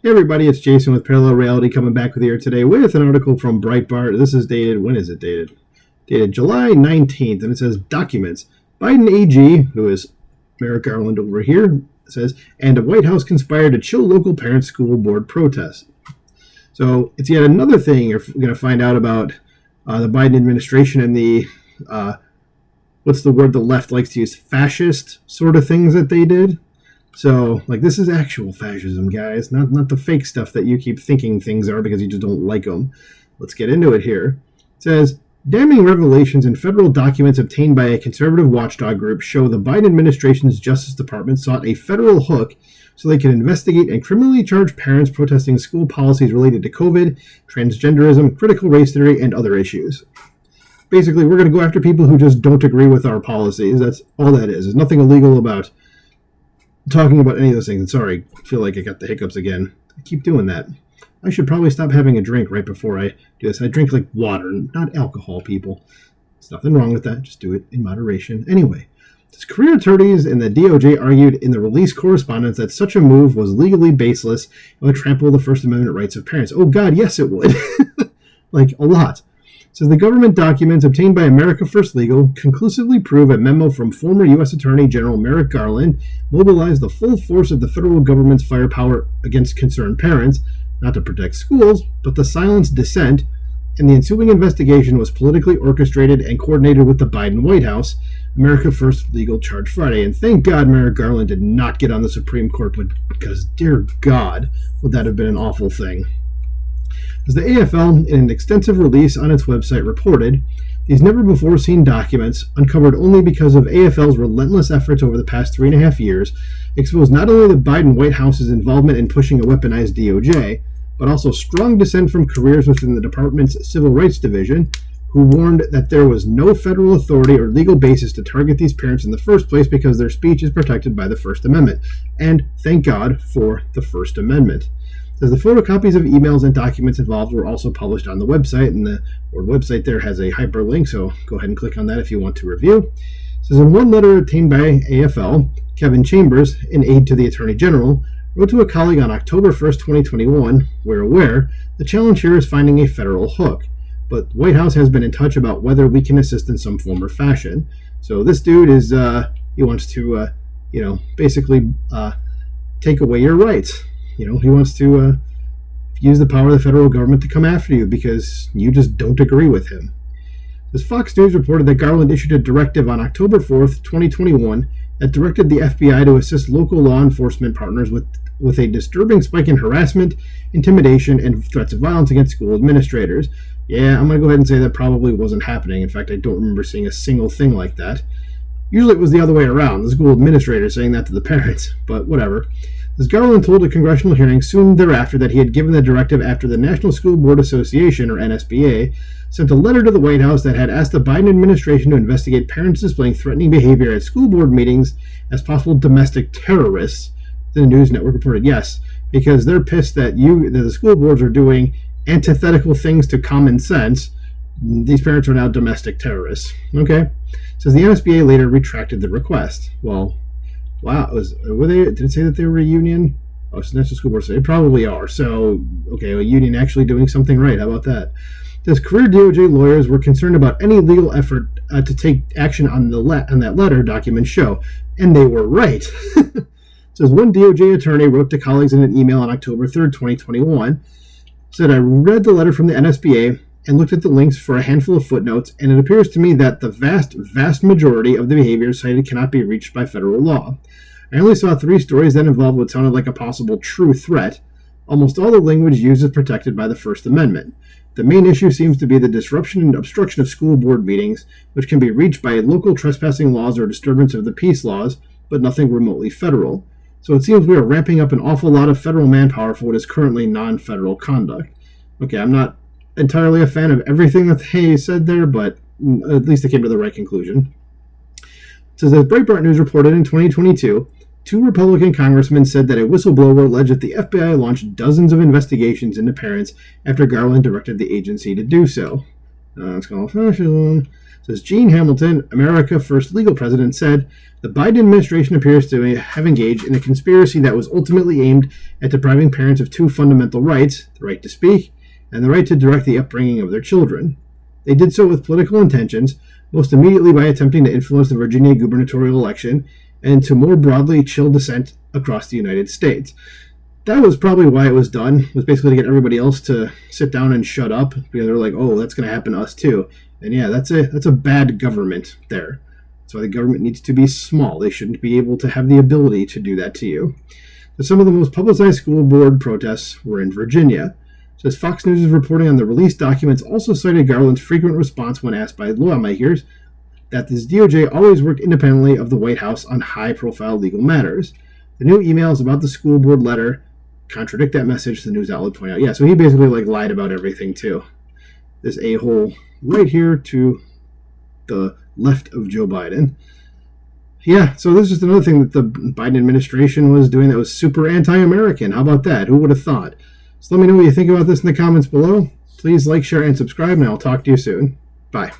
Hey everybody, it's Jason with Parallel Reality coming back with you here today with an article from Breitbart. This is dated, when is it dated? Dated July 19th, and it says Documents. Biden AG, who is Merrick Garland over here, says, and the White House conspired to chill local parent school board protest. So it's yet another thing you're going to find out about the Biden administration and the, what's the word the left likes to use, fascist sort of things that they did. So, this is actual fascism, guys, not the fake stuff that you keep thinking things are because you just don't like them. Let's get into it here. It says, damning revelations in federal documents obtained by a conservative watchdog group show the Biden administration's Justice Department sought a federal hook so they can investigate and criminally charge parents protesting school policies related to COVID, transgenderism, critical race theory, and other issues. Basically, we're going to go after people who just don't agree with our policies. That's all that is. There's nothing illegal about talking about any of those things. And sorry, I feel like I got the hiccups again. I keep doing that. I should probably stop having a drink right before I do this. I drink like water, not alcohol, people. There's nothing wrong with that. Just do it in moderation. Anyway, career attorneys in the DOJ argued in the release correspondence that such a move was legally baseless and would trample the First Amendment rights of parents. Oh God, yes it would. A lot. Says the government documents obtained by America First Legal conclusively prove a memo from former U.S. Attorney General Merrick Garland mobilized the full force of the federal government's firepower against concerned parents, not to protect schools, but to silence dissent, and the ensuing investigation was politically orchestrated and coordinated with the Biden White House, America First Legal charged Friday. And thank God Merrick Garland did not get on the Supreme Court, because, dear God, would that have been an awful thing. As the AFL, in an extensive release on its website, reported, these never-before-seen documents, uncovered only because of AFL's relentless efforts over the past 3.5 years, expose not only the Biden White House's involvement in pushing a weaponized DOJ, but also strong dissent from careers within the department's Civil Rights Division, who warned that there was no federal authority or legal basis to target these parents in the first place because their speech is protected by the First Amendment. And thank God for the First Amendment. Says the photocopies of emails and documents involved were also published on the website, and the website there has a hyperlink, so go ahead and click on that if you want to review. Says in one letter obtained by AFL, Kevin Chambers, an aide to the Attorney General, wrote to a colleague on October 1st, 2021, we're aware, the challenge here is finding a federal hook, but the White House has been in touch about whether we can assist in some form or fashion. So this dude is, he wants to, basically take away your rights. He wants to use the power of the federal government to come after you because you just don't agree with him. As Fox News reported that Garland issued a directive on October 4th, 2021, that directed the FBI to assist local law enforcement partners with a disturbing spike in harassment, intimidation, and threats of violence against school administrators. Yeah, I'm going to go ahead and say that probably wasn't happening. In fact, I don't remember seeing a single thing like that. Usually it was the other way around, the school administrator saying that to the parents, but whatever. As Garland told a congressional hearing soon thereafter that he had given the directive after the National School Board Association, or NSBA, sent a letter to the White House that had asked the Biden administration to investigate parents displaying threatening behavior at school board meetings as possible domestic terrorists. The news network reported, yes, because they're pissed that the school boards are doing antithetical things to common sense. These parents are now domestic terrorists. Okay? Says the NSBA later retracted the request. Well, wow, did it say that they were a union? Oh, it's National School Board. So they probably are. So, okay, a union actually doing something right. How about that? Those career DOJ lawyers were concerned about any legal effort to take action on that letter, documents show. And they were right. Says one DOJ attorney wrote to colleagues in an email on October 3rd, 2021, said, I read the letter from the NSBA and looked at the links for a handful of footnotes, and it appears to me that the vast, vast majority of the behaviors cited cannot be reached by federal law. I only saw 3 stories that involved what sounded like a possible true threat. Almost all the language used is protected by the First Amendment. The main issue seems to be the disruption and obstruction of school board meetings, which can be reached by local trespassing laws or disturbance of the peace laws, but nothing remotely federal. So it seems we are ramping up an awful lot of federal manpower for what is currently non-federal conduct. Okay, I'm not entirely a fan of everything that they said there, but at least they came to the right conclusion. It says that Breitbart News reported in 2022, 2 Republican congressmen said that a whistleblower alleged that the FBI launched dozens of investigations into parents after Garland directed the agency to do so. It's called fascism. It says Gene Hamilton, America's first legal president, said the Biden administration appears to have engaged in a conspiracy that was ultimately aimed at depriving parents of two fundamental rights, the right to speak and the right to direct the upbringing of their children. They did so with political intentions, most immediately by attempting to influence the Virginia gubernatorial election and to more broadly chill dissent across the United States. That was probably why it was done, was basically to get everybody else to sit down and shut up, because they're like, oh, that's going to happen to us too. And yeah, that's a bad government there. That's why the government needs to be small. They shouldn't be able to have the ability to do that to you. But some of the most publicized school board protests were in Virginia. It says Fox News is reporting on the released documents also cited Garland's frequent response when asked by lawmakers that this DOJ always worked independently of the White House on high-profile legal matters. The new emails about the school board letter contradict that message, the news outlet pointed out. Yeah, so he basically lied about everything too. This a-hole right here to the left of Joe Biden. Yeah, so this is just another thing that the Biden administration was doing that was super anti-American. How about that? Who would have thought? So let me know what you think about this in the comments below. Please like, share, and subscribe, and I'll talk to you soon. Bye.